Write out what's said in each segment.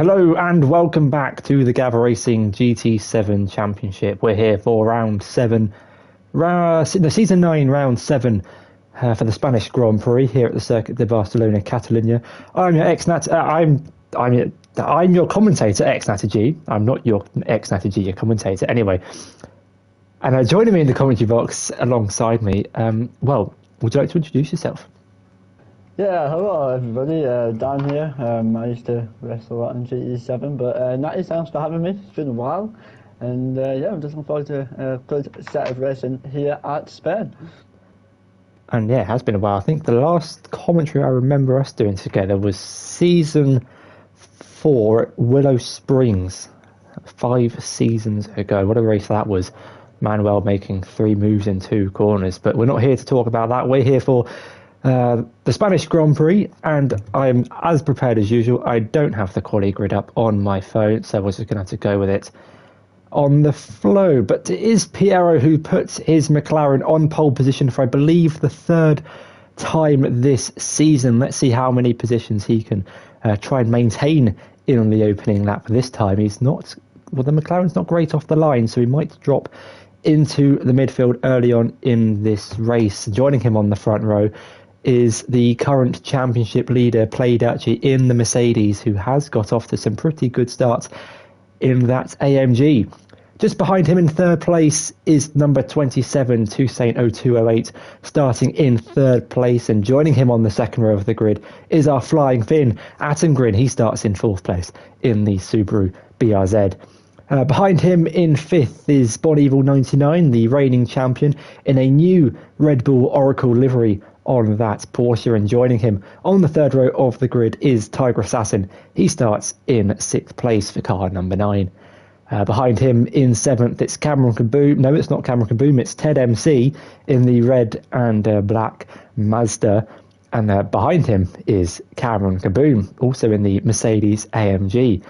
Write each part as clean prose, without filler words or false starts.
Hello and welcome back to the Gavra Racing GT7 Championship. We're here for Season 9, Round 7 for the Spanish Grand Prix here at the Circuit de Barcelona, Catalunya. I'm your I'm your commentator, ex-Natty G. I'm not your ex-Natty G, your commentator. Anyway, and joining me in the commentary box alongside me, would you like to introduce yourself? Yeah, hello everybody, Dan here. I used to wrestle a lot in GT7, but Natty, thanks for having me. It's been a while, and I'm just looking forward to a good set of racing here at Spain. And yeah, it has been a while. I think the last commentary I remember us doing together was Season 4 at Willow Springs, 5 seasons ago. What a race that was. Manuel making 3 moves in 2 corners, but we're not here to talk about that. We're here for the Spanish Grand Prix, and I'm as prepared as usual. I don't have the quality grid up on my phone, so we're just going to have to go with it on the flow. But it is Piero who puts his McLaren on pole position for, I believe, the 3rd time this season. Let's see how many positions he can try and maintain in on the opening lap this time. The McLaren's not great off the line, so he might drop into the midfield early on in this race. Joining him on the front row is the current championship leader, Playduchy, in the Mercedes, who has got off to some pretty good starts in that AMG. Just behind him in 3rd place is number 27, Toussaint 0208, starting in 3rd place. And joining him on the 2nd row of the grid is our flying Finn, Attengrin. He starts in 4th place in the Subaru BRZ. Behind him in 5th is Bon Evil 99, the reigning champion, in a new Red Bull Oracle livery on that Porsche. And joining him on the 3rd row of the grid is Tiger Assassin. He starts in 6th place for car number 9. Behind him in 7th, it's Cameron Kaboom. No, it's not Cameron Kaboom, it's Ted MC in the red and black Mazda. And behind him is Cameron Kaboom, also in the Mercedes AMG.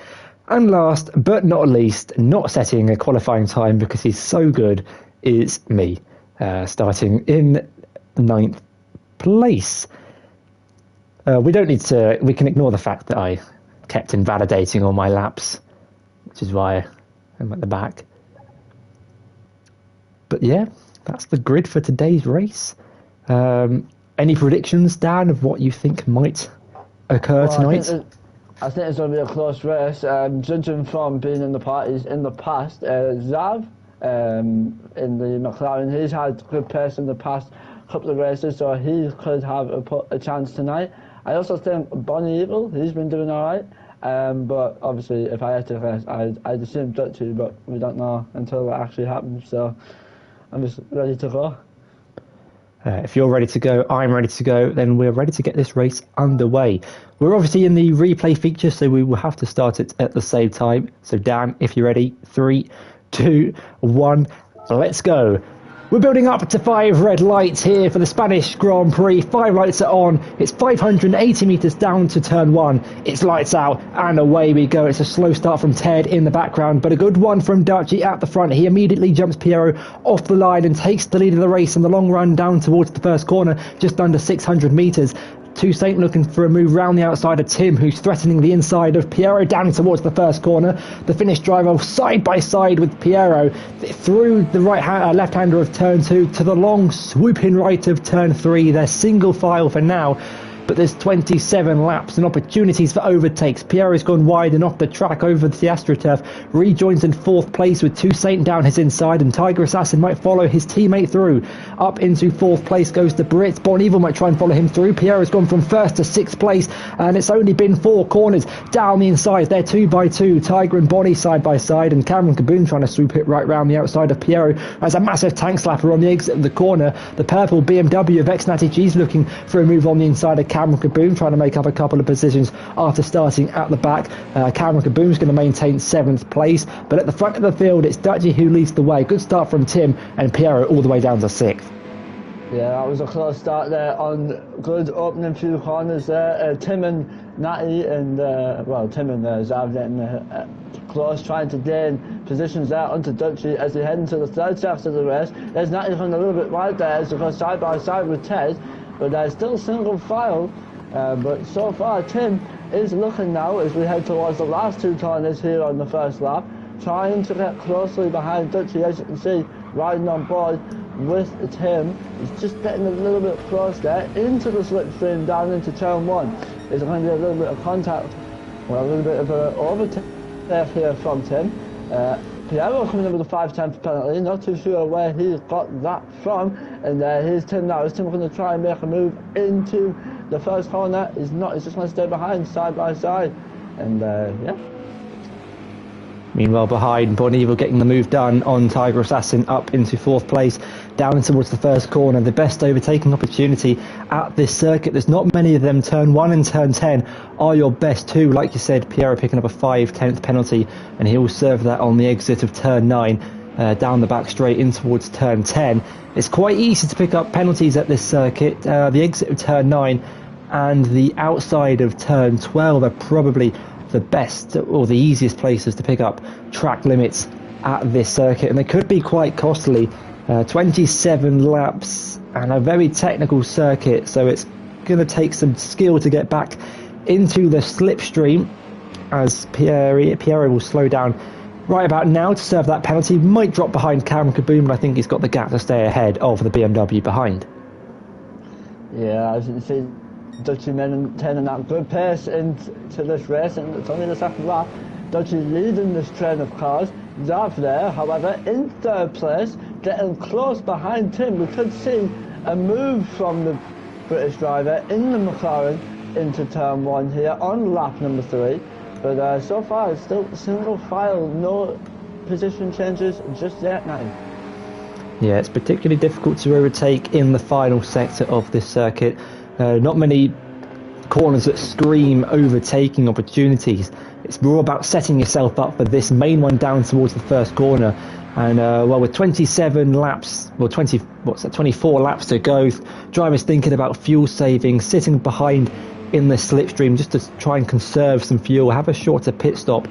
And last but not least, not setting a qualifying time because he's so good, is me, starting in 9th place. We can ignore the fact that I kept invalidating all my laps, which is why I'm at the back. But yeah, that's the grid for today's race. Any predictions, Dan, of what you think might occur tonight? I think it's going to be a close race. Judging from being in the parties in the past, Zav in the McLaren, he's had good pace in the past couple of races, so he could have a chance tonight. I also think Bonnie Evil, he's been doing alright, but obviously if I had to race, I'd assume Dutchy, but we don't know until it actually happens, so I'm just ready to go. If you're ready to go, I'm ready to go, then we're ready to get this race underway. We're obviously in the replay feature, so we will have to start it at the same time. So Dan, if you're ready, 3, 2, 1, let's go. We're building up to 5 red lights here for the Spanish Grand Prix. 5 lights are on. It's 580 metres down to turn 1. It's lights out and away we go. It's a slow start from Ted in the background, but a good one from Dutchy at the front. He immediately jumps Piero off the line and takes the lead of the race in the long run down towards the first corner, just under 600 metres. Toussaint looking for a move round the outside of Tim, who's threatening the inside of Piero down towards the first corner. The Finnish driver side by side with Piero through the left-hander of turn 2 to the long swooping right of turn 3. They're single file for now, but there's 27 laps and opportunities for overtakes. Piero's gone wide and off the track over the AstroTurf, rejoins in 4th place with Toussaint down his inside, and Tiger Assassin might follow his teammate through. Up into 4th place goes the Brit. Bon Evil might try and follow him through. Piero's gone from 1st to 6th place, and it's only been 4 corners down the inside. They're 2 by 2. Tiger and Bonnie side by side, and Cameron Kaboom trying to swoop it right round the outside of Piero as a massive tank slapper on the exit of the corner. The purple BMW of ex-Natty G's looking for a move on the inside of Cameron Kaboom, trying to make up a couple of positions after starting at the back. Cameron Kaboom's going to maintain 7th place, but at the front of the field it's Dutchy who leads the way. Good start from Tim, and Piero all the way down to 6th. Yeah, that was a close start there on good opening few corners there. Tim and Natty and, Tim and Zav getting close, trying to gain positions there onto Dutchy as they head into the 3rd section of the race. There's Natty going a little bit wide there as they go side by side with Ted, but they're still single file But so far, Tim is looking now as we head towards the last two corners here on the first lap, trying to get closely behind Dutchy, as you can see, riding on board with Tim. He's just getting a little bit close there into the slipstream down into turn one. Is there going to be a little bit of contact? Well, a little bit of an overtake here from Tim. Piero coming in with a 5/10 penalty, not too sure where he got that from. And here's Tim now. Is Tim going to try and make a move into the first corner? He's not, he's just going to stay behind side by side. And yeah. Meanwhile, behind, Bon Evil getting the move done on Tiger Assassin up into fourth place, down towards the first corner. The best overtaking opportunity at this circuit. There's not many of them. Turn 1 and turn 10 are your best two. Like you said, Piero picking up a 5/10 penalty, and he will serve that on the exit of turn 9, down the back straight in towards turn 10. It's quite easy to pick up penalties at this circuit. The exit of turn 9 and the outside of turn 12 are probably the best or the easiest places to pick up track limits at this circuit, and they could be quite costly. 27 laps and a very technical circuit, so it's going to take some skill to get back into the slipstream, as Piero will slow down right about now to serve that penalty. Might drop behind Cameron Kaboom, but I think he's got the gap to stay ahead of the BMW behind. Yeah, as you can see, Dutchy maintaining that good pace into this race, and it's only the second lap. Dutchy leading this train of cars. Zav there, however, in third place, getting close behind Tim. We could see a move from the British driver in the McLaren into turn 1 here on lap number 3. But so far, it's still single file, no position changes just yet now. Yeah, it's particularly difficult to overtake in the final sector of this circuit. Not many corners that scream overtaking opportunities. It's more about setting yourself up for this main one down towards the first corner. And well, with 27 laps, well, 24 laps to go, drivers thinking about fuel saving, sitting behind in the slipstream just to try and conserve some fuel, have a shorter pit stop,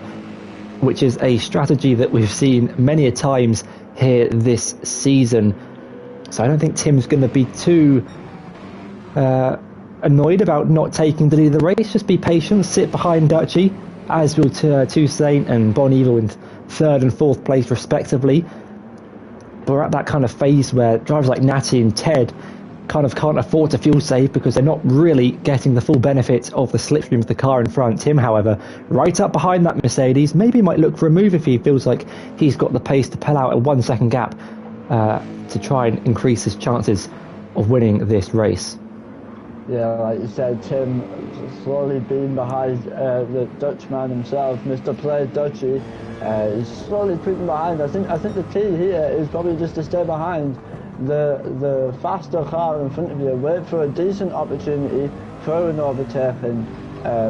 which is a strategy that we've seen many a times here this season. So I don't think Tim's going to be too annoyed about not taking the lead of the race. Just be patient, sit behind Dutchy, as will Toussaint and Bon Evil in third and fourth place respectively. But we're at that kind of phase where drivers like Natty and Ted kind of can't afford to fuel save because they're not really getting the full benefit of the slipstream of the car in front. Tim, however, right up behind that Mercedes, maybe might look for a move if he feels like he's got the pace to pull out a 1 second gap to try and increase his chances of winning this race. Yeah, like you said, Tim slowly being behind the Dutchman himself, Mr. Play Dutchy. He's slowly creeping behind. I think the key here is probably just to stay behind the faster car in front of you. Wait for a decent opportunity for an overtaking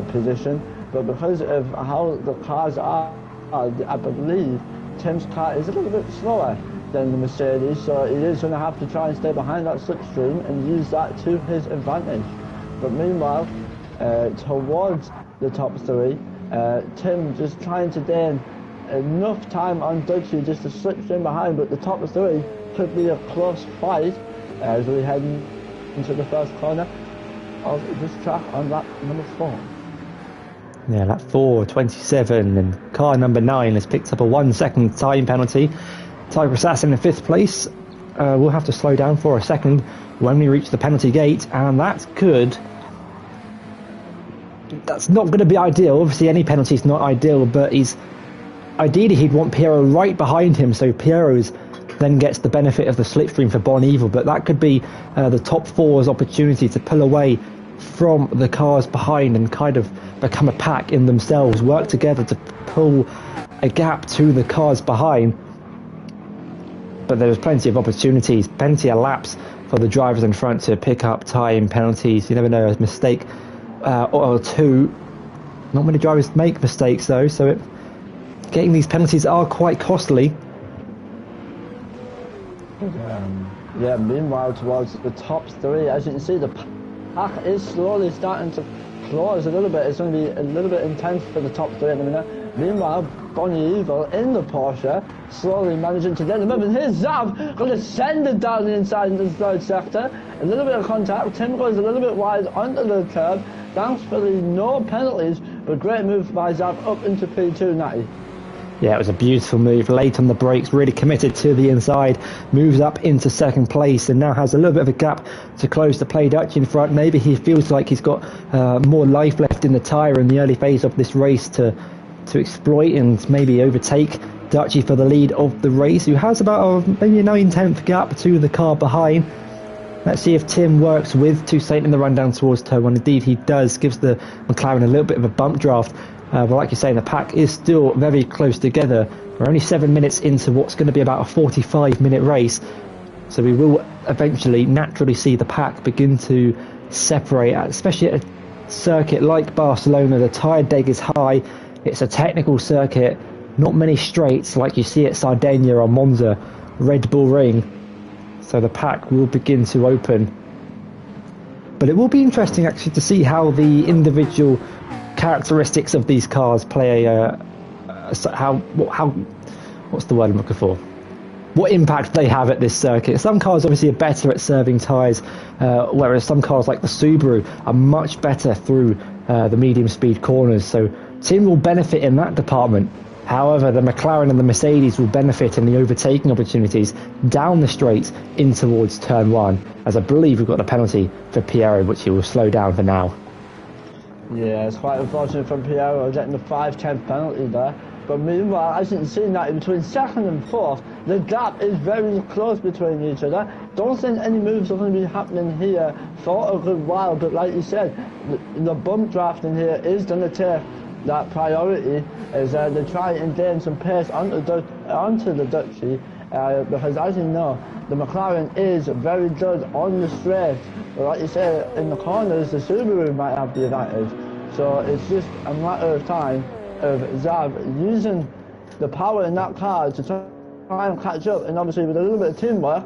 position. But because of how the cars are, I believe Tim's car is a little bit slower than the Mercedes, so he is going to have to try and stay behind that slipstream and use that to his advantage. But meanwhile, towards the top 3, Tim just trying to gain enough time on Dutchy just to slipstream behind, but the top 3 could be a close fight as we head into the first corner of this track on lap number 4. Yeah, lap 4, 27, and car number 9 has picked up a 1 second time penalty. Tiger Assassin in 5th place. We'll have to slow down for a second when we reach the penalty gate, and that's good. That's not going to be ideal. Obviously, any penalty is not ideal, but ideally he'd want Piero right behind him, so Piero's then gets the benefit of the slipstream for Bon Evil. But that could be the top 4's opportunity to pull away from the cars behind and kind of become a pack in themselves, work together to pull a gap to the cars behind. But there's plenty of opportunities, plenty of laps for the drivers in front to pick up time penalties. You never know, a mistake or two. Not many drivers make mistakes though, so getting these penalties are quite costly. Yeah, meanwhile towards the top 3, as you can see, the pack is slowly starting to close a little bit. It's going to be a little bit intense for the top 3 at the minute. Meanwhile, Bonnie Evil in the Porsche, slowly managing to get the move. And here's Zav going to send it down the inside into the third sector. A little bit of contact. Tim goes a little bit wide onto the curb. Thankfully, no penalties, but great move by Zav up into P2, Natty. Yeah, it was a beautiful move, late on the brakes, really committed to the inside, moves up into second place and now has a little bit of a gap to close to play Dutch in front. Maybe he feels like he's got more life left in the tyre in the early phase of this race to exploit and maybe overtake Dutchy for the lead of the race, who has about maybe a 9/10 gap to the car behind. Let's see if Tim works with Toussaint in the run down towards turn one. Indeed he does, gives the McLaren a little bit of a bump draft. But like you're saying, the pack is still very close together. We're only 7 minutes into what's going to be about a 45-minute race. So we will eventually naturally see the pack begin to separate, especially at a circuit like Barcelona. The tyre deg is high. It's a technical circuit. Not many straights like you see at Sardinia or Monza, Red Bull Ring. So the pack will begin to open. But it will be interesting actually to see how the individual characteristics of these cars play how what's the word I'm looking for? What impact they have at this circuit. Some cars obviously are better at serving tyres, whereas some cars like the Subaru are much better through the medium speed corners. So Tim will benefit in that department. However, the McLaren and the Mercedes will benefit in the overtaking opportunities down the straight in towards turn one, as I believe we've got a penalty for Piero, which he will slow down for now. Yeah, it's quite unfortunate from Piero getting the 5/10 penalty there. But meanwhile, as you can see now, between second and fourth, the gap is very close between each other. Don't think any moves are going to be happening here for a good while, but like you said, the bump drafting here is going to take that priority as they try and gain some pace onto the Dutchy, because as you know, the McLaren is very good on the straight, but like you say, in the corners the Subaru might have the advantage. So it's just a matter of time of Zav using the power in that car to try and catch up, and obviously with a little bit of teamwork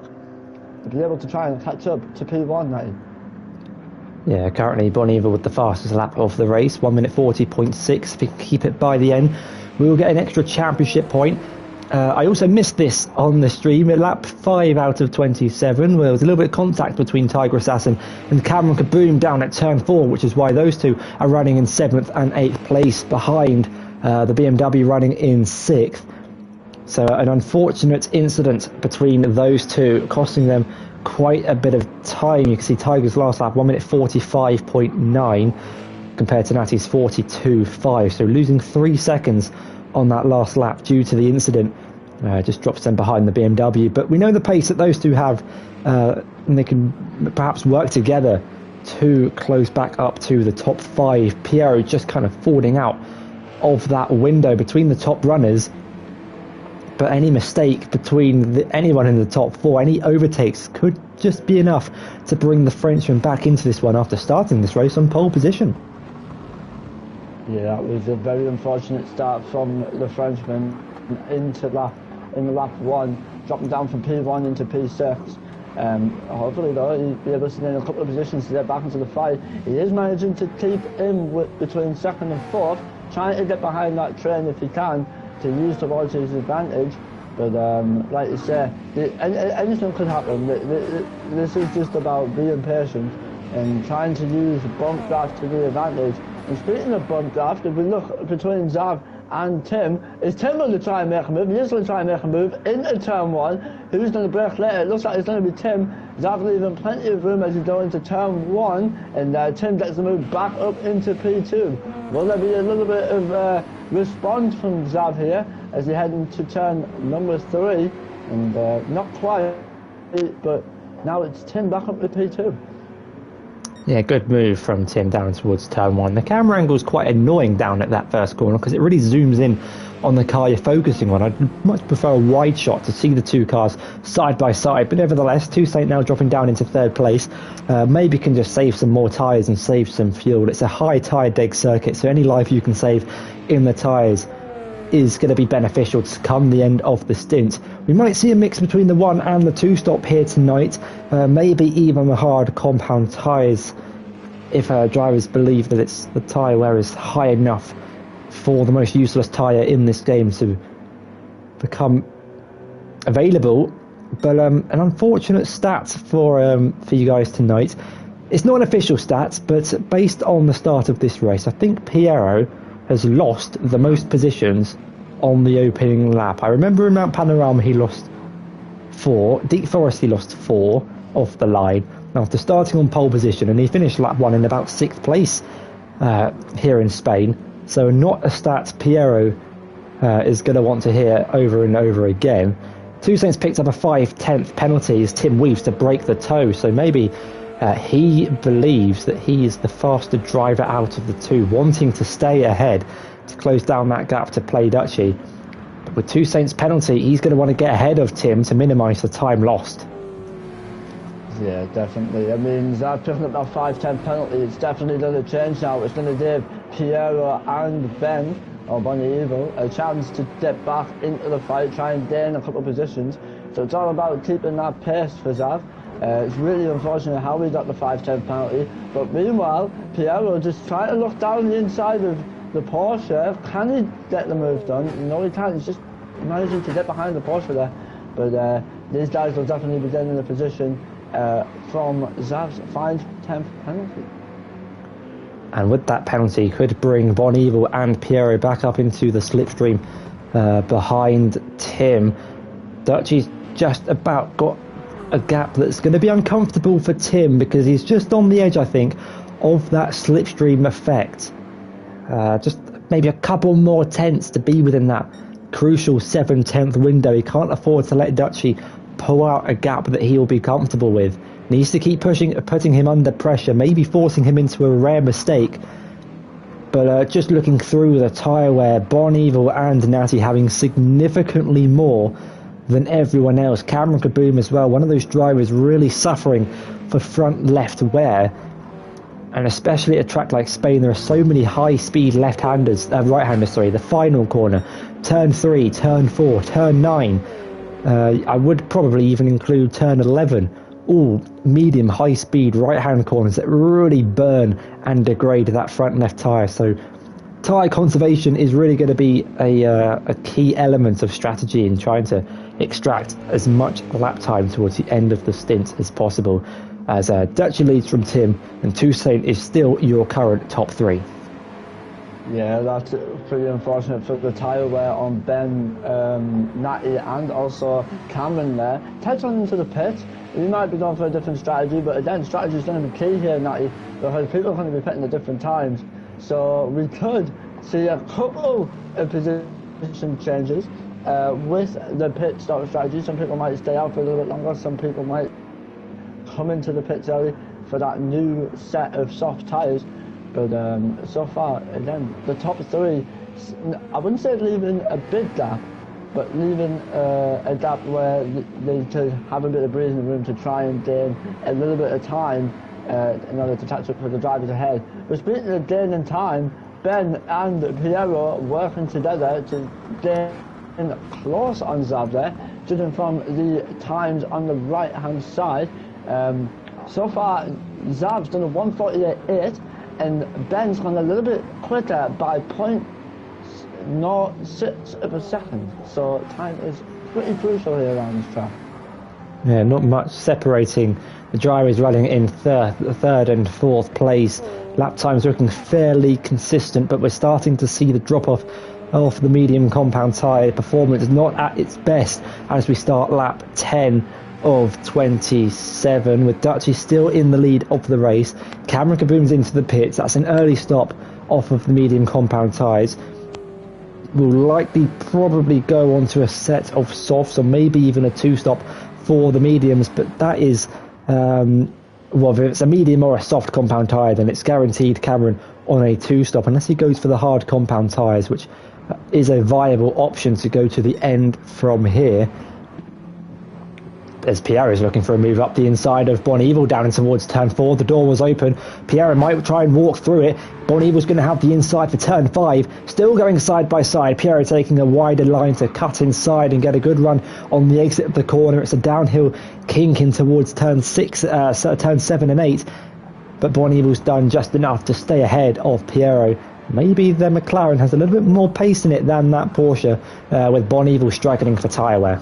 to be able to try and catch up to P1 now. Yeah, currently Boniva with the fastest lap of the race, 1 minute 40.6. If we can keep it by the end, we will get an extra championship point. I also missed this on the stream at lap 5 out of 27, where there was a little bit of contact between Tiger Assassin and Cameron Kaboom down at turn 4, which is why those two are running in 7th and 8th place behind the BMW running in 6th. So an unfortunate incident between those two, costing them quite a bit of time. You can see Tiger's last lap, 1 minute 45.9 compared to Natty's 42.5. So losing 3 seconds on that last lap due to the incident just drops them behind the BMW. But we know the pace that those two have, and they can perhaps work together to close back up to the top 5. Piero just kind of falling out of that window between the top runners. But any mistake between anyone in the top 4, any overtakes could just be enough to bring the Frenchman back into this one after starting this race on pole position. Yeah, that was a very unfortunate start from the Frenchman into lap 1, dropping down from P1 into P6. Hopefully though he'll be able to stay in a couple of positions to get back into the fight. He is managing to keep in between 2nd and 4th, trying to get behind that train if he can, to use towards his advantage. But like you say, anything could happen. This is just about being patient and trying to use bump draft to the advantage. And speaking of bump draft, if we look between Zav and Tim, is Tim going to try and make a move? He is going to try and make a move into turn 1. Who's going to brake later? It looks like it's going to be Tim. Zav leaving plenty of room as he goes into turn 1, and Tim gets the move back up into P2. Will there be a little bit of response from Zav here as he head into turn number 3? And not quite, but now it's Tim back up to P2. Yeah, good move from Tim down towards turn 1. The camera angle is quite annoying down at that first corner because it really zooms in on the car you're focusing on. I'd much prefer a wide shot to see the two cars side by side, but nevertheless, Toussaint now dropping down into 3rd place. Maybe can just save some more tyres and save some fuel. It's a high tyre deg circuit, so any life you can save in the tyres is going to be beneficial to come the end of the stint. We might see a mix between the 1 and the 2 stop here tonight, maybe even the hard compound tyres if drivers believe that it's the tyre wear is high enough for the most useless tyre in this game to become available But an unfortunate stat for you guys tonight. It's not an official stat, but based on the start of this race, I think Piero has lost the most positions on the opening lap. I remember in Mount Panorama he lost 4. Deep Forest he lost 4 off the line after starting on pole position, and he finished lap 1 in about 6th place here in Spain. So not a stat Piero is going to want to hear over and over again. Two Saints picked up a 5/10 penalty as Tim weaves to break the toe, so maybe he believes that he is the faster driver out of the two, wanting to stay ahead to close down that gap to play Dutchy. But with Two Saints penalty, he's going to want to get ahead of Tim to minimise the time lost. Yeah, definitely. I mean, Zav picking up that 5/10 penalty, it's definitely done a change now. It's going to give Piero and Ben, or Bonnie Evil, a chance to dip back into the fight, try and gain a couple of positions. So it's all about keeping that pace for Zav. It's really unfortunate how he got the 5/10 penalty, but meanwhile, Piero just trying to look down the inside of the Porsche. Can he get the move done? No, he can't. He's just managing to get behind the Porsche there. But these guys will definitely be getting in a position from Zav's 5/10 penalty. And with that penalty, could bring Bon Evil and Piero back up into the slipstream behind Tim. Dutchy's just about got a gap that's going to be uncomfortable for Tim because he's just on the edge, I think, of that slipstream effect. Just maybe a couple more tenths to be within that crucial 7/10 window. He can't afford to let Dutchy pull out a gap that he'll be comfortable with. Needs to keep putting him under pressure, maybe forcing him into a rare mistake. But just looking through the tyre wear, Bon Evil and Natty having significantly more than everyone else. Cameron Kaboom as well, one of those drivers really suffering for front left wear. And especially at a track like Spain, there are so many high-speed right-handers, the final corner, turn 3, turn 4, turn 9. I would probably even include turn 11. All medium high-speed right-hand corners that really burn and degrade that front left tyre. So tyre conservation is really going to be a key element of strategy in trying to extract as much lap time towards the end of the stint as possible, as Dutchy leads from Tim and Toussaint is still your current top 3. Yeah, that's pretty unfortunate for the tyre wear on Ben, Natty and also Cameron there. Ted's on into the pit. We might be going for a different strategy, but again, strategy is going to be key here, Natty, because people are going to be pitting at different times. So we could see a couple of position changes with the pit stop strategy. Some people might stay out for a little bit longer, some people might come into the pits early for that new set of soft tyres. But so far, again, the top 3, I wouldn't say leaving a big gap, but leaving a gap where they could have a bit of breathing room to try and gain a little bit of time in order to catch up with the drivers ahead. But speaking of gaining time, Ben and Piero working together to gain close on Zav there, judging from the times on the right-hand side. So far, Zav's done a 1:48.8, and Ben's gone a little bit quicker by 0.06 of a second. So time is pretty crucial here around this track. Yeah, not much separating the drivers running in third and fourth place. Lap times looking fairly consistent, but we're starting to see the drop-off of the medium compound tyre performance not at its best as we start lap 10 of 27, with Dutchy still in the lead of the race. Cameron Kaboom's into the pits. That's an early stop off of the medium compound tyres. Will likely probably go on to a set of softs or maybe even a 2-stop for the mediums, but that is well, if it's a medium or a soft compound tyre, then it's guaranteed Cameron on a 2-stop unless he goes for the hard compound tyres, which is a viable option to go to the end from here. As Pierre is looking for a move up the inside of Bon Evil down towards turn 4. The door was open. Pierre might try and walk through it. Bon Evil's going to have the inside for turn 5. Still going side by side. Pierre taking a wider line to cut inside and get a good run on the exit of the corner. It's a downhill kink in towards turn 7 and 8. But Bon Evil's done just enough to stay ahead of Pierre. Maybe the McLaren has a little bit more pace in it than that Porsche, with Bon Evil striking for tyre wear.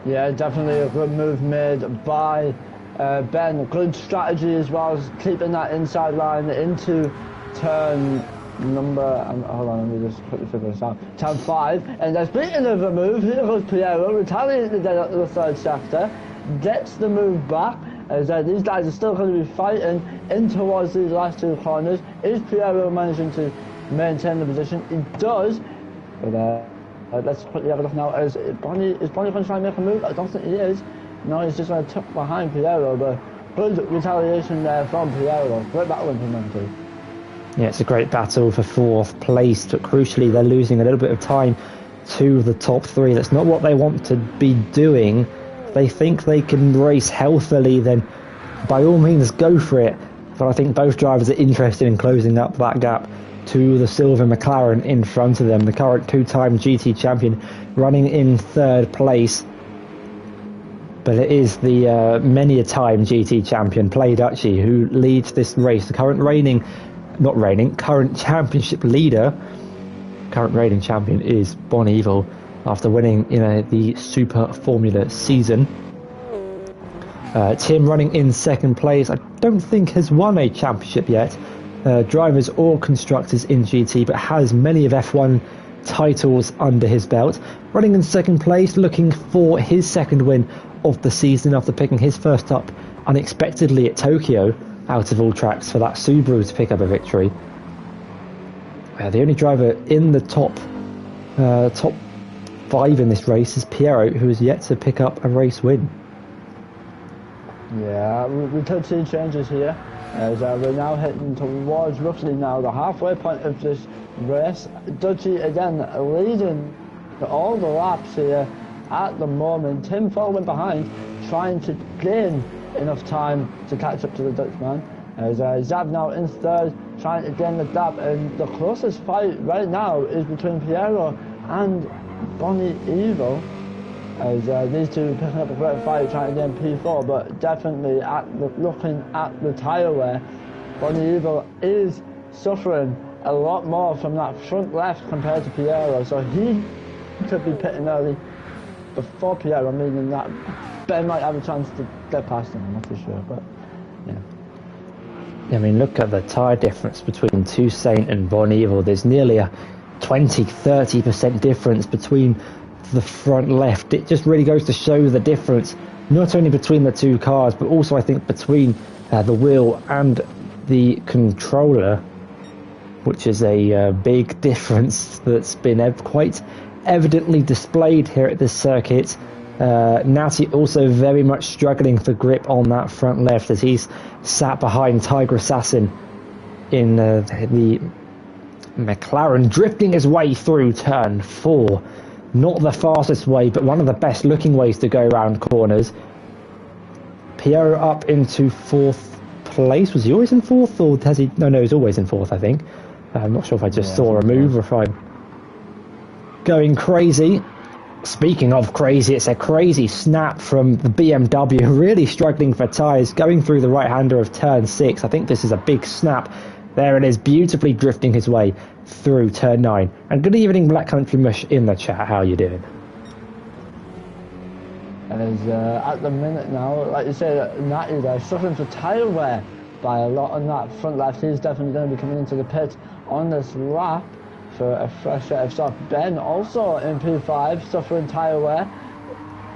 Yeah, definitely a good move made by Ben. Good strategy as well, as keeping that inside line into turn number. Hold on, let me just quickly figure this out. Turn 5. And then speaking of a move, here goes Piero, retaliating the third sector, gets the move back. As these guys are still going to be fighting in towards these last two corners. Is Piero managing to maintain the position? He does. But let's quickly have a look now. Is Bonnie going to try and make a move? I don't think he is. No, he's just going to tuck behind Piero. But good retaliation there from Piero. Great battle implemented. Yeah, it's a great battle for 4th place, but crucially they're losing a little bit of time to the top 3. That's not what they want to be doing. They think they can race healthily, then by all means go for it. But I think both drivers are interested in closing up that gap to the silver McLaren in front of them. The current 2-time GT champion running in 3rd place. But it is the many-a-time GT champion, Play Dutchy, who leads this race. The current championship leader, current reigning champion is Bon Evil, after winning the Super Formula season. Tim running in 2nd place, I don't think has won a championship yet, drivers or constructors in GT, but has many of F1 titles under his belt. Running in 2nd place, looking for his 2nd win of the season after picking his first up unexpectedly at Tokyo, out of all tracks, for that Subaru to pick up a victory. The only driver in the top 5 in this race is Piero, who has yet to pick up a race win. Yeah, we could see changes here, as we're now heading towards roughly now the halfway point of this race. Dutchy again leading all the laps here at the moment. Tim following behind, trying to gain enough time to catch up to the Dutchman. As Zav now in 3rd, trying to gain the gap, and the closest fight right now is between Piero and Bonnie Evil. As these two picking up a great fight, trying to gain P4, but definitely looking at the tyre wear, Bonnie Evil is suffering a lot more from that front left compared to Piero, so he could be pitting early before Piero, meaning that Ben might have a chance to get past him. I'm not too sure, but yeah. I mean, look at the tyre difference between Toussaint and Bon Evil. There's nearly a 20-30% difference between the front left. It just really goes to show the difference, not only between the two cars, but also I think between the wheel and the controller, which is a big difference that's been quite evidently displayed here at this circuit. Natty also very much struggling for grip on that front left, as he's sat behind Tiger Assassin in the McLaren, drifting his way through turn 4. Not the fastest way, but one of the best looking ways to go around corners. Piero up into 4th place. Was he always in 4th, or has he? No, he's always in 4th, I think. I'm not sure if I just saw a move or if I'm going crazy. Speaking of crazy, it's a crazy snap from the BMW, really struggling for tyres, going through the right-hander of turn 6. I think this is a big snap. There it is, beautifully drifting his way through turn 9. And good evening, Black Country Mush in the chat. How are you doing? As at the minute now, like you said, Natty there suffering for tyre wear by a lot on that front left. He's definitely going to be coming into the pit on this lap for a fresh set of stock. Ben also in P5 suffering tyre wear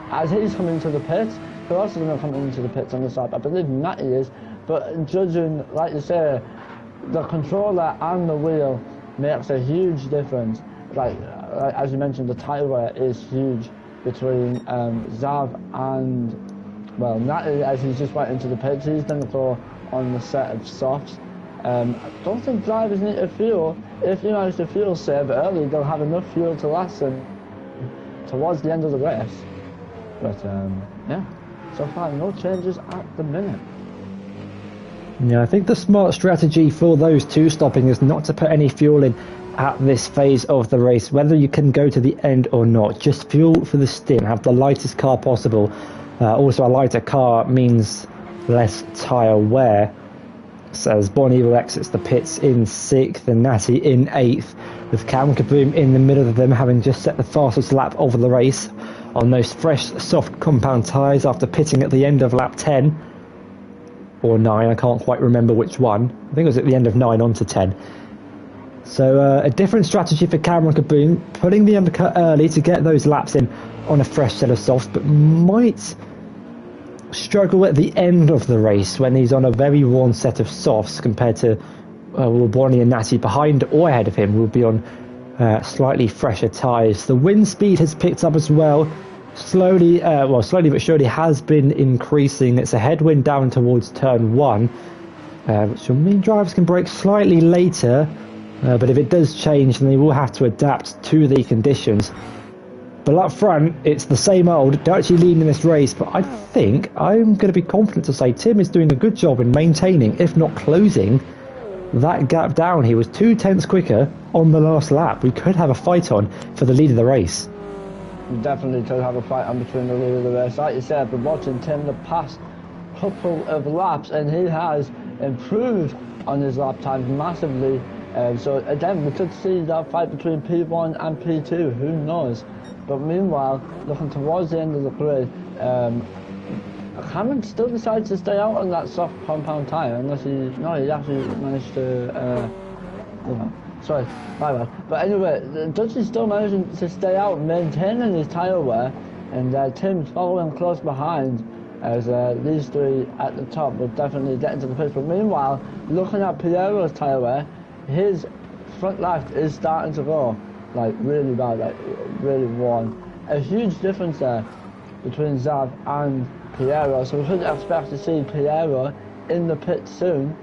as he's coming to the pits. Who else is going to come into the pits on this lap? I believe Natty is, but judging, like you say, the controller and the wheel makes a huge difference. Like as you mentioned, the tyre wear is huge between Zav and, well, Natty, as he's just went into the pits. He's going to go on the set of softs. I don't think drivers need to fuel. If you manage to fuel save early, they'll have enough fuel to last them towards the end of the race. But yeah, so far no changes at the minute. Yeah, I think the smart strategy for those two stopping is not to put any fuel in at this phase of the race, whether you can go to the end or not. Just fuel for the stint, have the lightest car possible. Also, a lighter car means less tyre wear. So as Bon Evil exits the pits in 6th and Natty in 8th, with Cam Kaboom in the middle of them, having just set the fastest lap of the race on those fresh, soft compound tyres after pitting at the end of lap 10 or 9. I can't quite remember which one. I think it was at the end of 9 onto 10. So a different strategy for Cameron Kaboom, putting the undercut early to get those laps in on a fresh set of softs, but might struggle at the end of the race when he's on a very worn set of softs compared to Bonnie and Natty behind or ahead of him will be on slightly fresher tyres. The wind speed has picked up as well. Slowly but surely has been increasing. It's a headwind down towards turn 1, which will mean drivers can brake slightly later, but if it does change then they will have to adapt to the conditions. But up front, it's the same old. They're actually leading this race, but I think I'm going to be confident to say Tim is doing a good job in maintaining, if not closing, that gap down. He was 2 tenths quicker on the last lap. We could have a fight on for the lead of the race. We definitely could have a fight on between the lead of the race. Like you said, I've been watching Tim the past couple of laps, and he has improved on his lap times massively. So again, we could see that fight between P1 and P2. Who knows? But meanwhile, looking towards the end of the grid, Cameron still decides to stay out on that soft compound tyre, unless he actually managed to, sorry, my bad. But anyway, Dutchy's still managing to stay out, maintaining his tyre wear, and Tim's following close behind, as these three at the top will definitely get into the pits. But meanwhile, looking at Piero's tyre wear, his front left is starting to go like really bad, like really worn. A huge difference there between Zav and Piero, so we should expect to see Piero in the pit soon,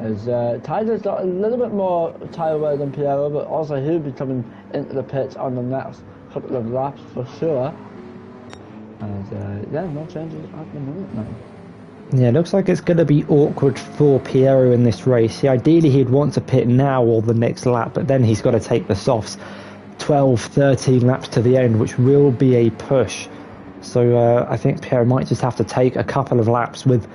as Tyler's got a little bit more tyre wear than Piero, but also he'll be coming into the pits on the next couple of laps for sure. And yeah, no changes at the moment now. Yeah, looks like it's going to be awkward for Piero in this race. Ideally he'd want to pit now or the next lap, but then he's got to take the softs 12, 13 laps to the end, which will be a push. So I think Piero might just have to take a couple of laps with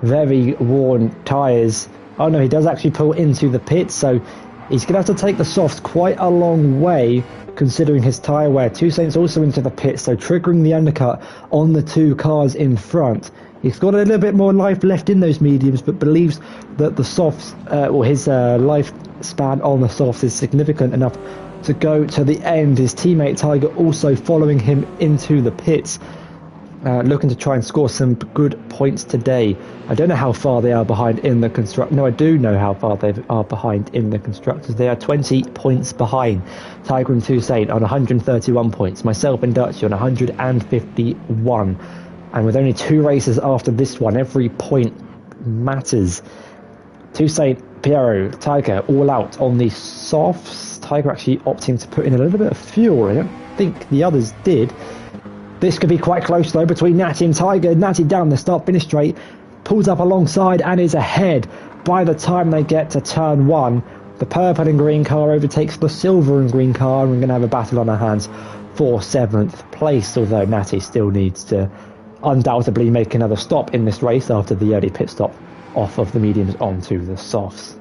very worn tyres. Oh no, he does actually pull into the pits, so he's going to have to take the softs quite a long way considering his tyre wear. Toussaint's also into the pits, so triggering the undercut on the two cars in front. He's got a little bit more life left in those mediums, but believes that the softs, or his lifespan on the softs is significant enough to go to the end. His teammate Tiger also following him into the pits, looking to try and score some good points today. I don't know how far they are behind in the construct. No, I do know how far they are behind in the constructors. They are 20 points behind. Tiger and Toussaint on 131 points. Myself and Dutchy on 151. And with only 2 races after this one, every point matters. Toussaint, Piero, Tiger all out on the softs. Tiger actually opting to put in a little bit of fuel. I don't think the others did. This could be quite close though between Natty and Tiger. Natty down the start finish straight, pulls up alongside and is ahead by the time they get to turn 1. The purple and green car overtakes the silver and green car, and we're going to have a battle on our hands for 7th place, although Natty still needs to undoubtedly make another stop in this race after the early pit stop off of the mediums onto the softs.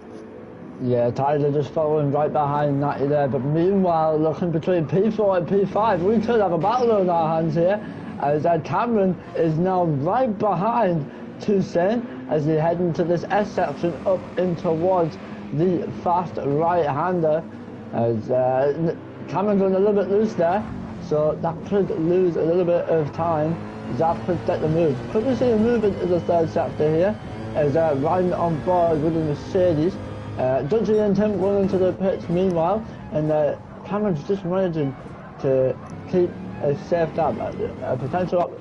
Yeah, Tyler just following right behind Natty there, but meanwhile, looking between P4 and P5, we could have a battle on our hands here, as Cameron is now right behind Toussaint as they head into this S section up in towards the fast right-hander, as Cameron going a little bit loose there, so that could lose a little bit of time. Zav could get the move. Could we see a move into the third sector here, as riding on board with the Mercedes. Dudley and Tim going into the pits meanwhile, and Cameron's just managing to keep a safe gap. A potential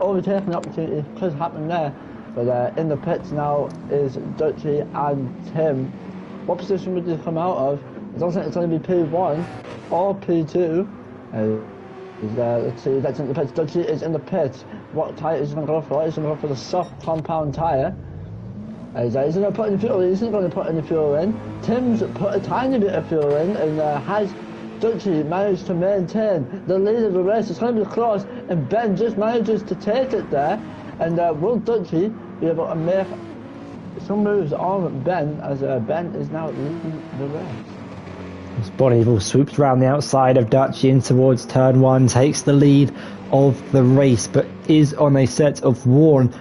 overtaking opportunity could happen there, but in the pits now is Dutchy and Tim. What position would they come out of? I don't think it's going to be P1 or P2. Let's see, that's in the pits. Dutchy is in the pits. What tyre is he going to go for? He's going to go for the soft compound tyre. He's going to put any fuel in. He's not going to put any fuel in. Tim's put a tiny bit of fuel in, and has Dutchy managed to maintain the lead of the race. It's going to be close, and Ben just manages to take it there. And will Dutchy be able to make some moves on Ben, as Ben is now leading the race? As Bonneville swoops around the outside of Dutchy in towards turn 1, takes the lead of the race, but is on a set of worn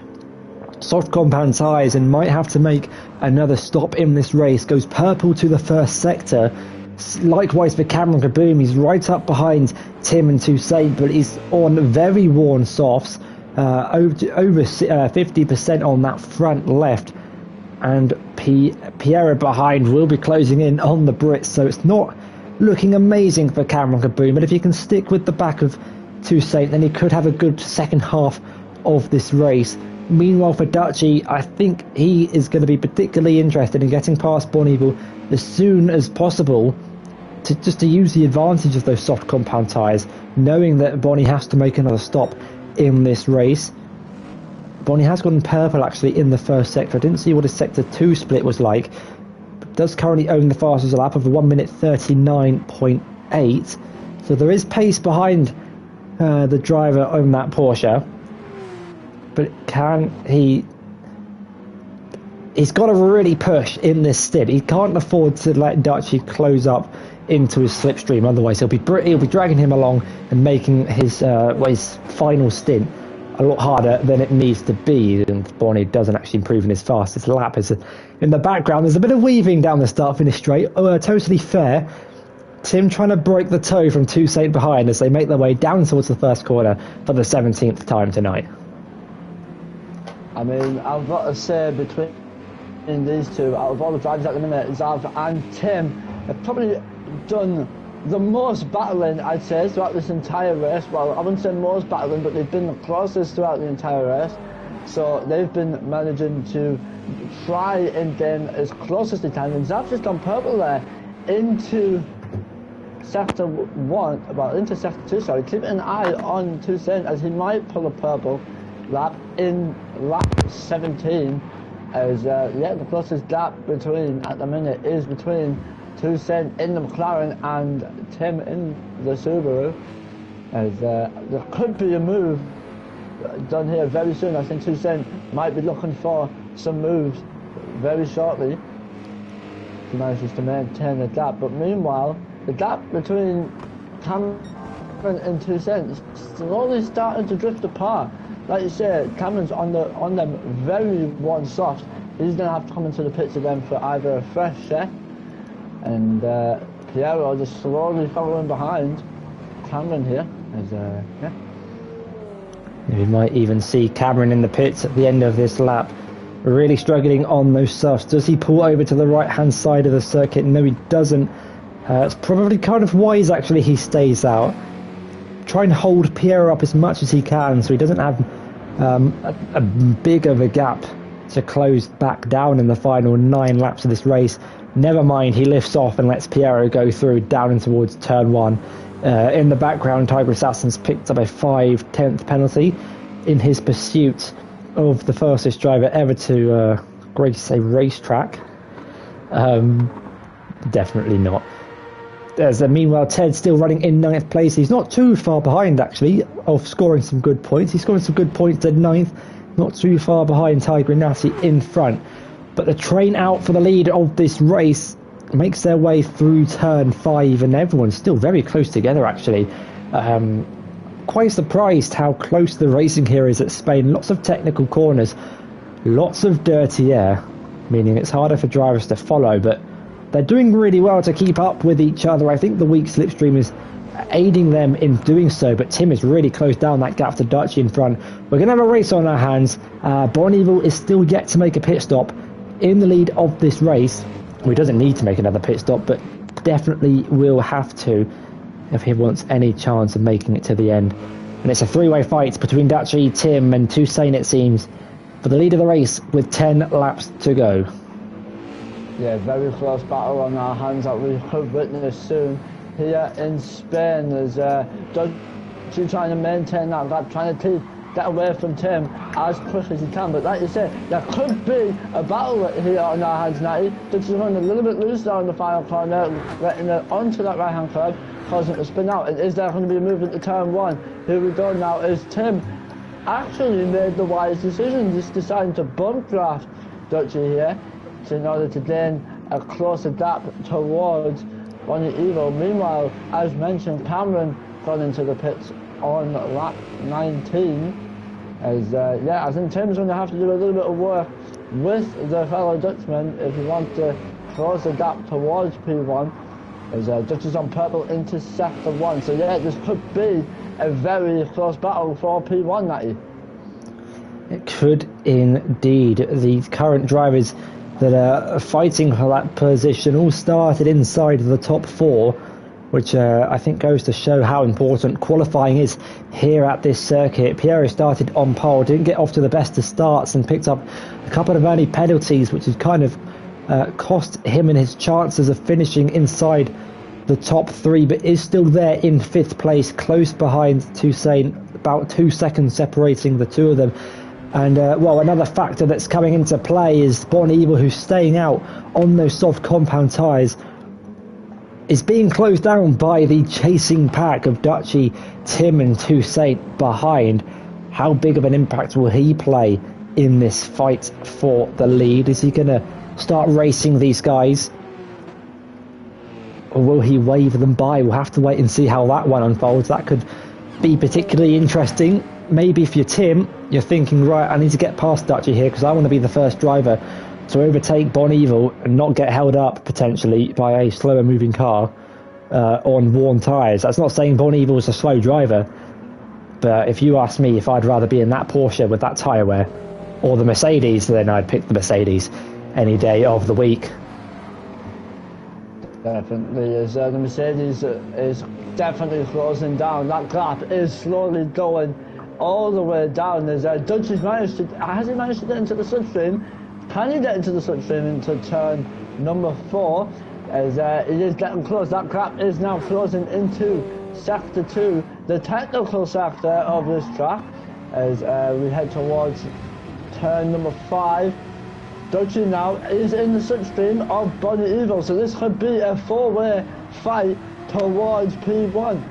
soft compound tyres and might have to make another stop in this race. Goes purple to the first sector. Likewise for Cameron Kaboom, he's right up behind Tim and Toussaint, but he's on very worn softs, over 50% on that front left, and Piera behind will be closing in on the Brits, so it's not looking amazing for Cameron Kaboom, but if he can stick with the back of Toussaint, then he could have a good second half of this race. Meanwhile for Dutchy, I think he is going to be particularly interested in getting past Bonneville as soon as possible, to use the advantage of those soft compound tyres, knowing that Bonnie has to make another stop in this race. Bonnie has gone purple actually in the first sector. I didn't see what his sector 2 split was like, but does currently own the fastest lap of 1 minute 39.8, so there is pace behind the driver on that Porsche, but can he's got to really push in this stint. He can't afford to let Dutchy close up into his slipstream, otherwise he'll be dragging him along and making his final stint a lot harder than it needs to be. And Bonnie doesn't actually improve in his fastest lap. In the background there's a bit of weaving down the start finish straight, totally fair. Tim trying to break the toe from Toussaint behind as they make their way down towards the first corner for the 17th time tonight. I mean, I've got to say, between these two, out of all the drivers at the minute, Zav and Tim have probably done the most battling, I'd say, throughout this entire race. Well, I wouldn't say most battling, but they've been the closest throughout the entire race. So they've been managing to try and gain as close as they can. And Zav's just gone purple there into sector 1, well, into sector 2, sorry, keeping an eye on Toussaint as he might pull a purple lap in lap 17, as the closest gap between at the minute is between Toussaint in the McLaren and Tim in the Subaru, as there could be a move done here very soon. I think Toussaint might be looking for some moves very shortly if he manages to maintain the gap. But meanwhile, the gap between Cameron and Toussaint is slowly starting to drift apart. Like you say, Cameron's on them very worn soft. He's going to have to come into the pits again for either a fresh check, and Piero just slowly following behind Cameron here. We might even see Cameron in the pits at the end of this lap, really struggling on those softs. Does he pull over to the right hand side of the circuit? No, he doesn't. It's probably kind of wise actually he stays out. Try and hold Piero up as much as he can so he doesn't have a big of a gap to close back down in the final 9 laps of this race. Never mind, he lifts off and lets Piero go through down and towards turn 1. In the background, Tiger Assassin's picked up a 5/10th penalty in his pursuit of the fastest driver ever to grace a racetrack. Definitely not. Meanwhile, Ted's still running in 9th place. He's not too far behind, actually, of scoring some good points. He's scoring some good points at 9th, not too far behind Tiger and Natty in front. But the train out for the lead of this race makes their way through turn 5, and everyone's still very close together, actually. Quite surprised how close the racing here is at Spain. Lots of technical corners, lots of dirty air, meaning it's harder for drivers to follow, but they're doing really well to keep up with each other. I think the weak slipstream is aiding them in doing so, but Tim is really closed down that gap to Dutchy in front. We're going to have a race on our hands. Bonneville is still yet to make a pit stop in the lead of this race. Well, he doesn't need to make another pit stop, but definitely will have to if he wants any chance of making it to the end. And it's a 3-way fight between Dutchy, Tim and Toussaint, it seems, for the lead of the race with 10 laps to go. Yeah, very close battle on our hands that we could witness soon here in Spain, as Dutchy trying to maintain that gap, trying to get away from Tim as quick as he can. But like you say, there could be a battle here on our hands now. Dutchy's running a little bit loose there in the final corner, letting it onto that right hand curb, causing it to spin out. And is there going to be a movement to turn 1? Here we go now, as Tim actually made the wise decision, just deciding to bump draft Dutchy here in order to gain a closer gap towards Bonnie Evo. Meanwhile, as mentioned, Cameron got into the pits on lap 19. As I think Tim's going to have to do a little bit of work with the fellow Dutchman if he wants to close the gap towards P1. As Dutch is on purple into sector 1. So yeah, this could be a very close battle for P1, Natty. It could indeed. The current drivers that are fighting for that position all started inside the top 4, which I think goes to show how important qualifying is here at this circuit. Piero started on pole, didn't get off to the best of starts and picked up a couple of early penalties, which has kind of cost him and his chances of finishing inside the top 3, but is still there in 5th place, close behind Toussaint, about 2 seconds separating the two of them. And another factor that's coming into play is Bon Evil, who's staying out on those soft compound tyres, is being closed down by the chasing pack of Dutchy, Tim and Toussaint behind. How big of an impact will he play in this fight for the lead? Is he going to start racing these guys, or will he wave them by? We'll have to wait and see how that one unfolds. That could be particularly interesting. Maybe if you're Tim, you're thinking, right, I need to get past Dutchy here because I want to be the first driver to overtake Bon Evil and not get held up potentially by a slower moving car on worn tyres. That's not saying Bon Evil is a slow driver, but if you ask me if I'd rather be in that Porsche with that tyre wear or the Mercedes, then I'd pick the Mercedes any day of the week. Definitely, as the Mercedes is definitely closing down. That gap is slowly going all the way down. As Dutch has managed to get into the slipstream. Can he get into the slipstream into turn number 4? As it is getting close. That gap is now closing into sector 2, the technical sector of this track, as we head towards turn number 5. Dutchy now is in the slipstream of Bonnie Evil, so this could be a 4-way fight towards P1.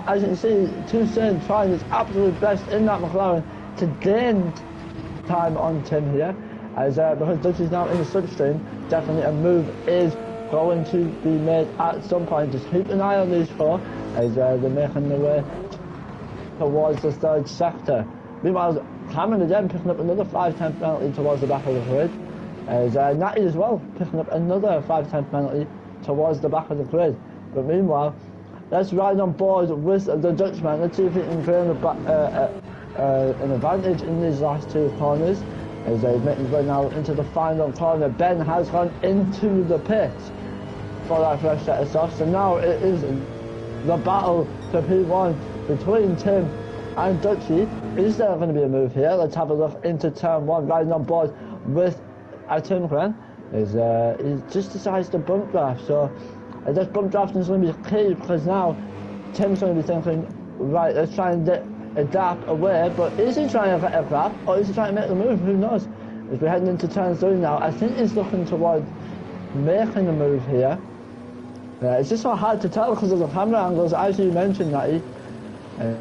As you can see, Toussaint trying his absolute best in that McLaren to gain time on Tim here, as because Dutchy's now in the slipstream, definitely a move is going to be made at some point. Just keep an eye on these 4 as they're making their way towards the 3rd sector. Meanwhile, Cameron again picking up another 5-10 penalty towards the back of the grid, as Natty as well picking up another 5-10 penalty towards the back of the grid. But meanwhile, let's ride on board with the Dutchman. Let's see if he can gain an advantage in these last 2 corners, as they make his way now into the final corner. Ben has gone into the pit for that fresh set of softs, and now it is the battle to P1 between Tim and Dutchy. Is there going to be a move here? Let's have a look into turn 1, riding on board with Tim Gren. He just decides to bump draft, so this bump drafting is going to be key, because now Tim's going to be thinking, right, let's try and get a gap away, but is he trying to get a gap, or is he trying to make the move? Who knows? As we're heading into turn 3 now, I think he's looking towards making a move here. It's just so hard to tell because of the camera angles, as you mentioned, Natty. I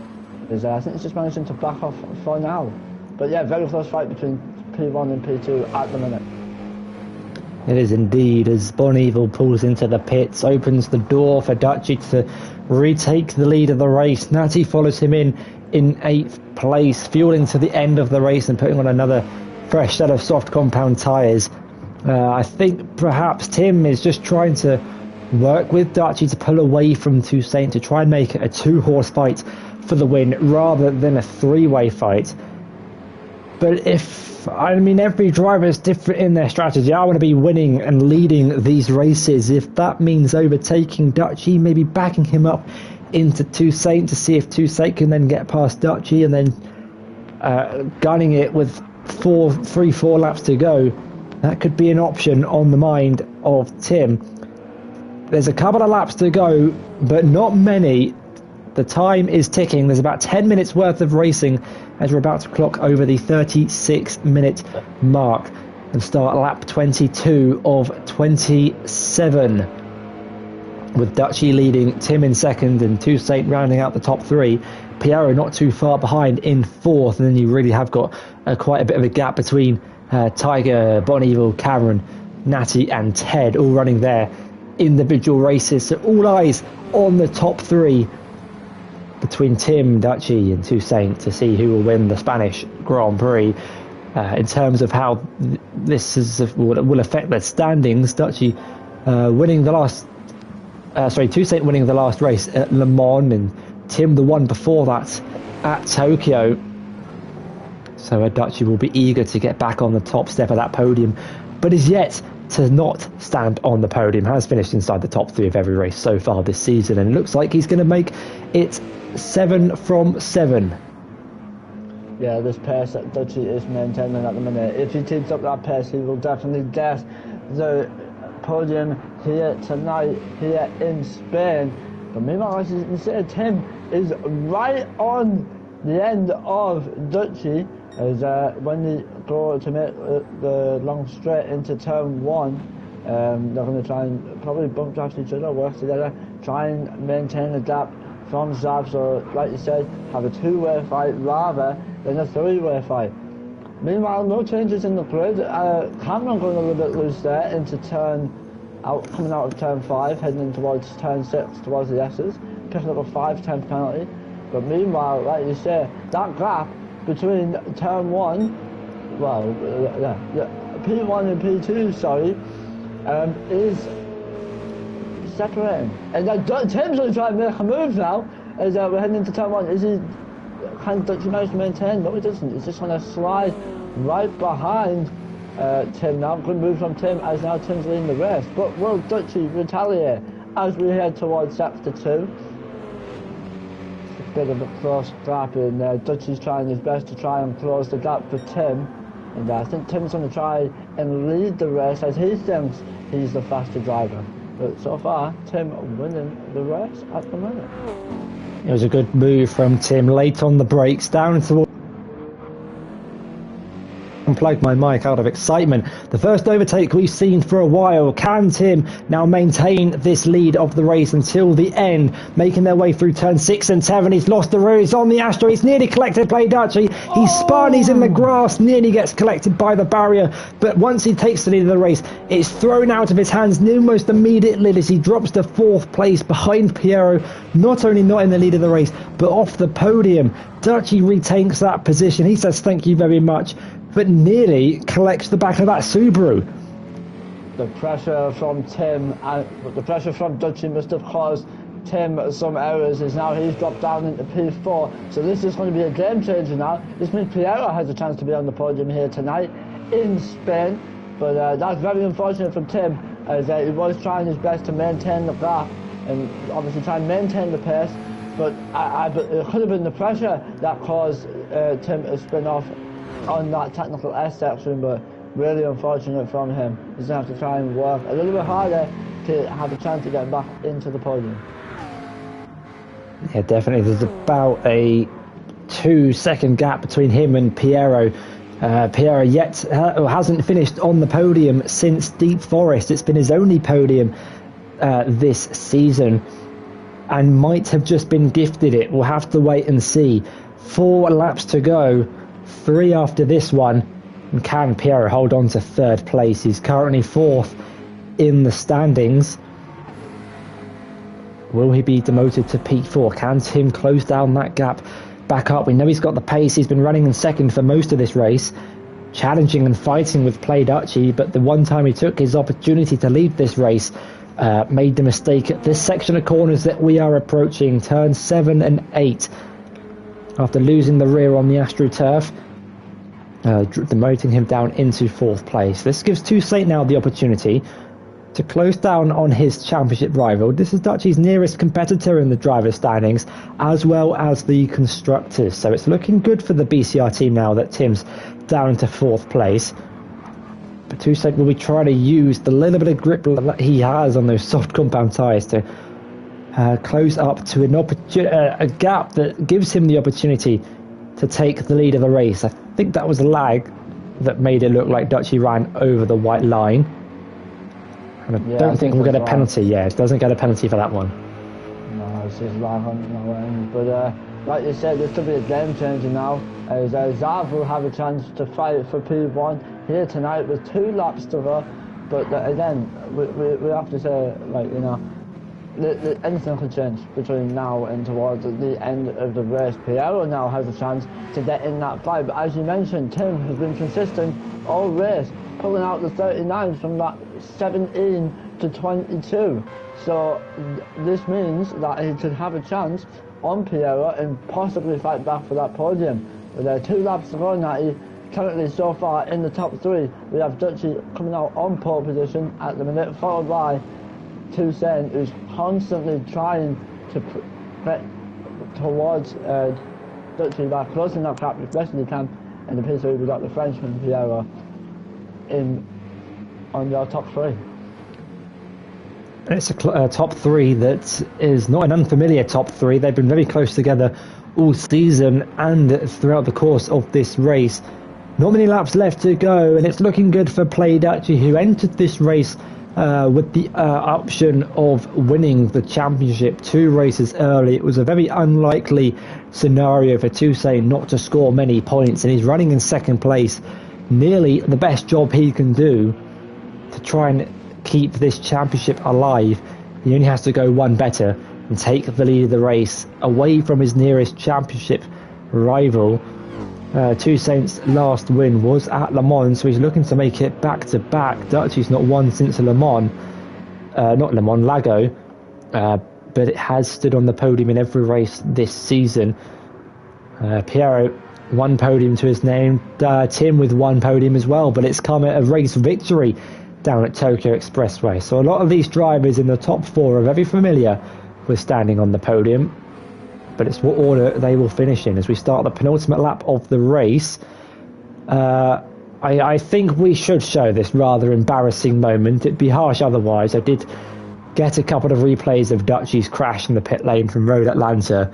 think he's just managing to back off for now. But yeah, very close fight between P1 and P2 at the minute. It is indeed, as Bon Evil pulls into the pits, opens the door for Dutchy to retake the lead of the race. Natty follows him in 8th place, fueling to the end of the race and putting on another fresh set of soft compound tyres. I think perhaps Tim is just trying to work with Dutchy to pull away from Toussaint to try and make it a 2-horse fight for the win rather than a 3-way fight. But every driver is different in their strategy. I want to be winning and leading these races. If that means overtaking Dutchy, maybe backing him up into Toussaint to see if Toussaint can then get past Dutchy, and then gunning it with 4 laps to go. That could be an option on the mind of Tim. There's a couple of laps to go, but not many. The time is ticking. There's about 10 minutes worth of racing as we're about to clock over the 36-minute mark and start lap 22 of 27, with Dutchy leading, Tim in 2nd and Toussaint rounding out the top 3. Piero not too far behind in 4th, and then you really have got quite a bit of a gap between Tiger, Bon Evil, Cameron, Natty and Ted all running there individual races. So all eyes on the top three between Tim, Dutchy and Toussaint to see who will win the Spanish Grand Prix. In terms of how this will affect their standings, Dutchy winning the last, Toussaint winning the last race at Le Mans, and Tim the one before that at Tokyo. So Dutchy will be eager to get back on the top step of that podium, but is yet to not stand on the podium. Has finished inside the top three of every race so far this season, and looks like he's going to make it 7 from 7. Yeah, this pace that Dutchy is maintaining at the minute. If he keeps up that pace, he will definitely get the podium here tonight, here in Spain. But meanwhile, as you can see, Tim is right on the end of Dutchy, as when they go to make the long straight into turn 1, they're going to try and probably bump draft each other, work together, try and maintain a gap from Zav. So, like you said, have a two-way fight rather than a three-way fight. Meanwhile, no changes in the grid. Cameron going a little bit loose there into coming out of turn 5, heading in towards turn 6, towards the S's, picking up a 5/10 penalty. But meanwhile, like you say, that gap between turn 1, P1 and P2, is separating. And Tim's going to try and make a move now, as we're heading into turn 1. Can Dutchy manage to maintain? No, he doesn't. He's just going to slide right behind Tim now. Good move from Tim, as now Tim's leading the race. But will Dutchy retaliate as we head towards sector 2? Bit of a close gap, and Dutchy's trying his best to try and close the gap for Tim, and I think Tim's going to try and lead the race as he thinks he's the faster driver. But so far, Tim winning the race at the minute. It was a good move from Tim late on the brakes, down towards. Unplugged my mic out of excitement. The first overtake we've seen for a while. Can Tim now maintain this lead of the race until the end, making their way through turn 6 and 7? He's lost the road. He's on the Astro. He's nearly collected by Dutchy. He's spun. He's in the grass. Nearly gets collected by the barrier. But once he takes the lead of the race, it's thrown out of his hands almost immediately as he drops to 4th place behind Piero. Not only not in the lead of the race, but off the podium. Dutchy retakes that position. He says thank you very much, but nearly collects the back of that Subaru. The pressure from Tim, the pressure from Dutchy must have caused Tim some errors, as now he's dropped down into P4. So this is going to be a game changer now. This means Piero has a chance to be on the podium here tonight in Spain. But that's very unfortunate from Tim, as he was trying his best to maintain the gap and obviously try and maintain the pace. But it could have been the pressure that caused Tim to spin off on that technical S section, but really unfortunate from him. He's going to have to try and work a little bit harder to have a chance to get back into the podium. Yeah, definitely. There's about a 2-second gap between him and Piero. Piero yet hasn't finished on the podium since Deep Forest. It's been his only podium this season, and might have just been gifted it. We'll have to wait and see. 4 laps to go, 3 after this one, and can Piero hold on to 3rd place? He's currently 4th in the standings. Will he be demoted to P4? Can Tim close down that gap back up? We know he's got the pace. He's been running in 2nd for most of this race, challenging and fighting with Play Dutchy, but the one time he took his opportunity to lead this race, made the mistake at this section of corners that we are approaching, turn 7 and 8, after losing the rear on the AstroTurf, demoting him down into 4th place. This gives Toussaint now the opportunity to close down on his championship rival. This is Dutchy's nearest competitor in the driver's standings, as well as the constructors. So it's looking good for the BCR team now that Tim's down into 4th place. But Toussaint will be trying to use the little bit of grip that he has on those soft compound tyres to close up to a gap that gives him the opportunity to take the lead of the race. I think that was a lag that made it look like Dutchy ran over the white line. And I don't think we'll get a penalty. Yeah, it doesn't get a penalty for that one. No, it's just lag on no end. But like you said, this could be a game changer now, as Zav will have a chance to fight for P1 here tonight with 2 laps to go. But again, we have to say, like, you know, anything could change between now and towards the end of the race. Piero now has a chance to get in that fight, but as you mentioned, Tim has been consistent all race, pulling out the 39s from that 17 to 22. So this means that he could have a chance on Piero and possibly fight back for that podium. But there are 2 laps to go now. Currently so far in the top 3, we have Dutchy coming out on pole position at the minute, followed by Toussaint, who's constantly trying to get towards Dutchy by closing that gap as best as he can. And the P3, we've got the Frenchman Piero in on your top 3. And it's a top 3 that is not an unfamiliar top 3. They've been very close together all season and throughout the course of this race. Not many laps left to go, and it's looking good for Play Dutchy, who entered this race with the option of winning the championship 2 races early. It was a very unlikely scenario for Toussaint not to score many points, and he's running in second place. Nearly the best job he can do to try and keep this championship alive. He only has to go one better and take the lead of the race away from his nearest championship rival. Toussaint's last win was at Le Mans, so he's looking to make it back-to-back. Dutchy's not won since Lago, but it has stood on the podium in every race this season. Piero, 1 podium to his name, Tim with 1 podium as well, but it's come at a race victory down at Tokyo Expressway. So a lot of these drivers in the top 4 are very familiar with standing on the podium, but it's what order they will finish in as we start the penultimate lap of the race. I think we should show this rather embarrassing moment. It'd be harsh otherwise. I did get a couple of replays of Dutchy's crash in the pit lane from Road Atlanta.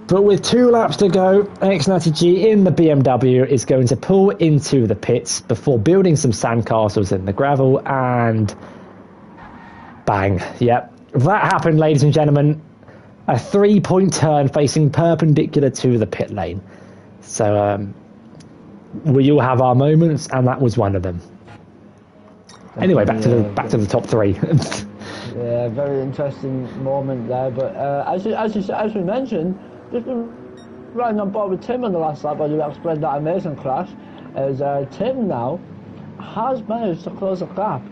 But with 2 laps to go, X90G in the BMW is going to pull into the pits before building some sandcastles in the gravel, and bang. Yep, that happened, ladies and gentlemen. A 3-point turn facing perpendicular to the pit lane. So we all have our moments, and that was one of them. Anyway, back to the top 3. Yeah, very interesting moment there. But as we mentioned, just riding on board with Tim on the last lap, while you explained that amazing crash, as Tim now has managed to close the gap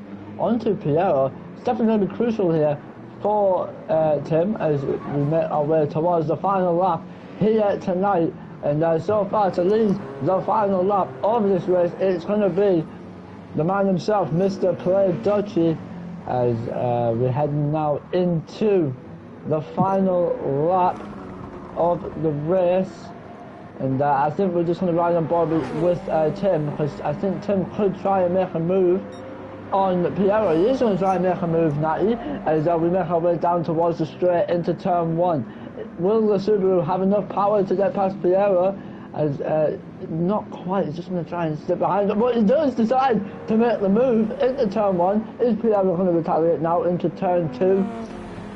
onto Piero. It's definitely going to be crucial here for Tim as we make our way towards the final lap here tonight. And so far, to lead the final lap of this race, it's going to be the man himself, Mr. Play Dutchy, as we're heading now into the final lap of the race. And I think we're just going to ride on board with Tim, because I think Tim could try and make a move on Piero. He is going to try and make a move, Natty, as we make our way down towards the straight into turn 1. Will the Subaru have enough power to get past Piero? As not quite, he's just going to try and slip behind him, but he does decide to make the move into turn 1. Is Piero going to retaliate now into turn 2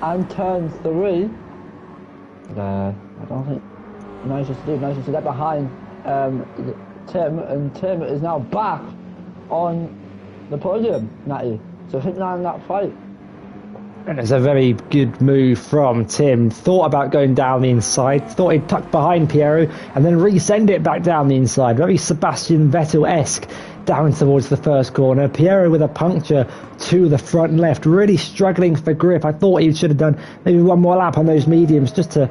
and turn 3? I don't think manages to get behind Tim, and Tim is now back on the podium, Natty. So keep an eye on that fight. And it's a very good move from Tim. Thought about going down the inside, thought he'd tuck behind Piero and then resend it back down the inside. Very Sebastian Vettel-esque down towards the first corner. Piero with a puncture to the front left, really struggling for grip. I thought he should have done maybe one more lap on those mediums just to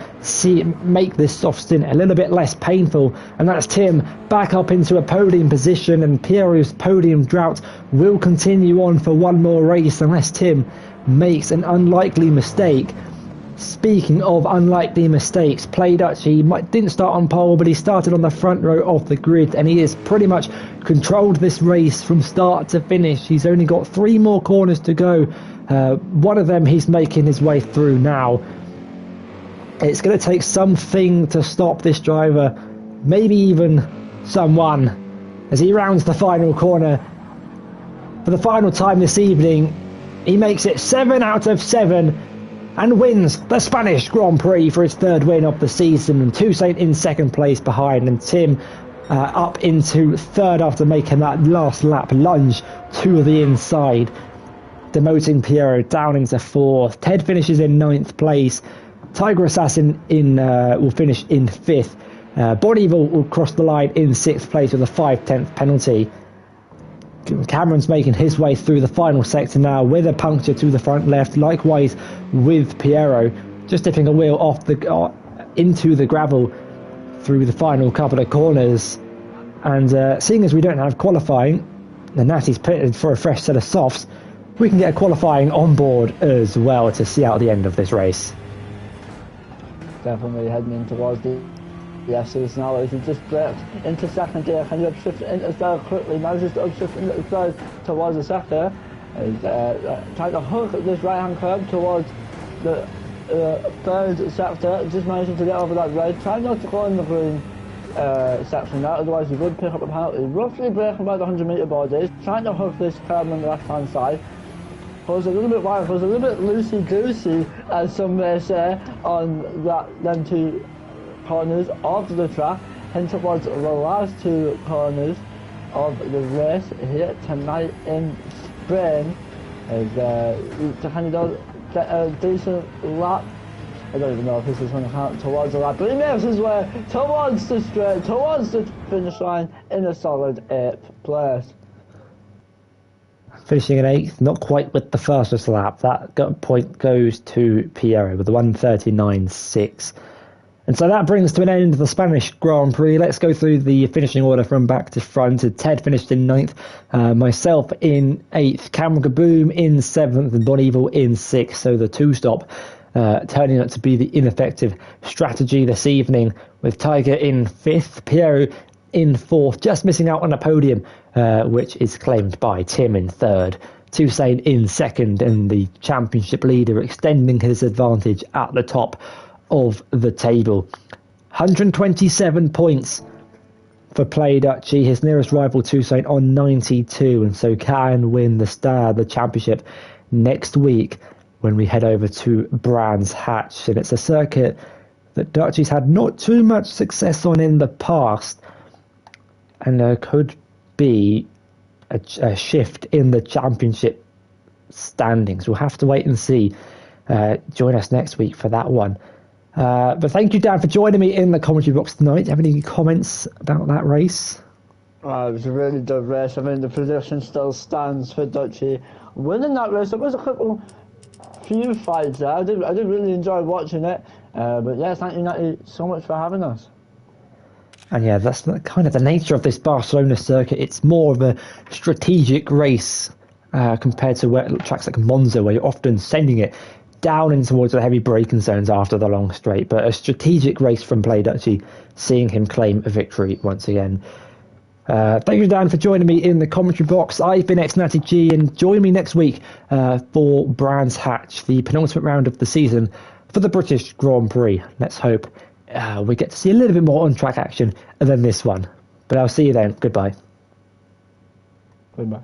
make this soft stint a little bit less painful. And that's Tim back up into a podium position, and Piero's podium drought will continue on for one more race unless Tim makes an unlikely mistake. Speaking of unlikely mistakes, Play Dutchy didn't start on pole, but he started on the front row of the grid, and he has pretty much controlled this race from start to finish. He's only got 3 more corners to go. One of them he's making his way through now. It's going to take something to stop this driver, maybe even someone, as he rounds the final corner for the final time this evening. He makes it 7 out of 7 and wins the Spanish Grand Prix for his 3rd win of the season. And Toussaint in 2nd place behind, and Tim up into third after making that last lap lunge to the inside, demoting Piero down into fourth. Ted finishes in ninth place. Tiger Assassin will finish in fifth. Bon Evil will cross the line in sixth place with a 5/10 penalty. Cameron's making his way through the final sector now with a puncture to the front left. Likewise with Piero, just dipping a wheel off into the gravel through the final couple of corners. And seeing as we don't have qualifying, the Natty's pitted for a fresh set of softs, we can get a qualifying on board as well to see out the end of this race. Definitely heading in towards the S's now as he just brakes into second gear. Can you upshift into third quickly? Manages to upshift into third towards the sector. He's trying to hook this right hand curve towards the third sector. Just managing to get over that red. Trying not to go in the green section now, otherwise he would pick up a penalty. Roughly braking by the 100-metre board is. Trying to hook this curve on the left hand side. Goes a little bit wide, goes a little bit loosey-goosey, as some may say, on them two corners of the track, heading towards the last two corners of the race here tonight in Spain. As to get a decent lap. I don't even know if this is going to count towards the lap, but he makes his way towards the straight, towards the finish line in a solid 8th place. Finishing in 8th, not quite with the fastest lap. That point goes to Piero with the 1:39.6. And so that brings to an end the Spanish Grand Prix. Let's go through the finishing order from back to front. Ted finished in 9th, myself in 8th, Cameron Kaboom in 7th, and Bon Evil in 6th. So the two-stop turning out to be the ineffective strategy this evening, with Tiger in 5th, Piero in 4th, just missing out on a podium, which is claimed by Tim in 3rd. Toussaint in 2nd, and the championship leader extending his advantage at the top of the table. 127 points for Play Duchy, his nearest rival Toussaint on 92, and so can win the championship next week when we head over to Brands Hatch. And it's a circuit that Duchy's had not too much success on in the past, and there could be a shift in the championship standings. We'll have to wait and see. Join us next week for that one. But thank you, Dan, for joining me in the commentary box tonight. Do you have any comments about that race? It was a really good race. I mean, the prediction still stands for Duchy winning that race. There was a few fights there. I did really enjoy watching it. But yeah, thank you, Natty, so much for having us. And yeah, that's kind of the nature of this Barcelona circuit. It's more of a strategic race compared to tracks like Monza, where you're often sending it down in towards the heavy braking zones after the long straight. But a strategic race from Play Duchy, seeing him claim a victory once again. Thank you, Dan, for joining me in the commentary box. I've been ex-Natty G, and join me next week for Brands Hatch, the penultimate round of the season for the British Grand Prix. Let's hope we get to see a little bit more on-track action than this one. But I'll see you then. Goodbye. Goodbye.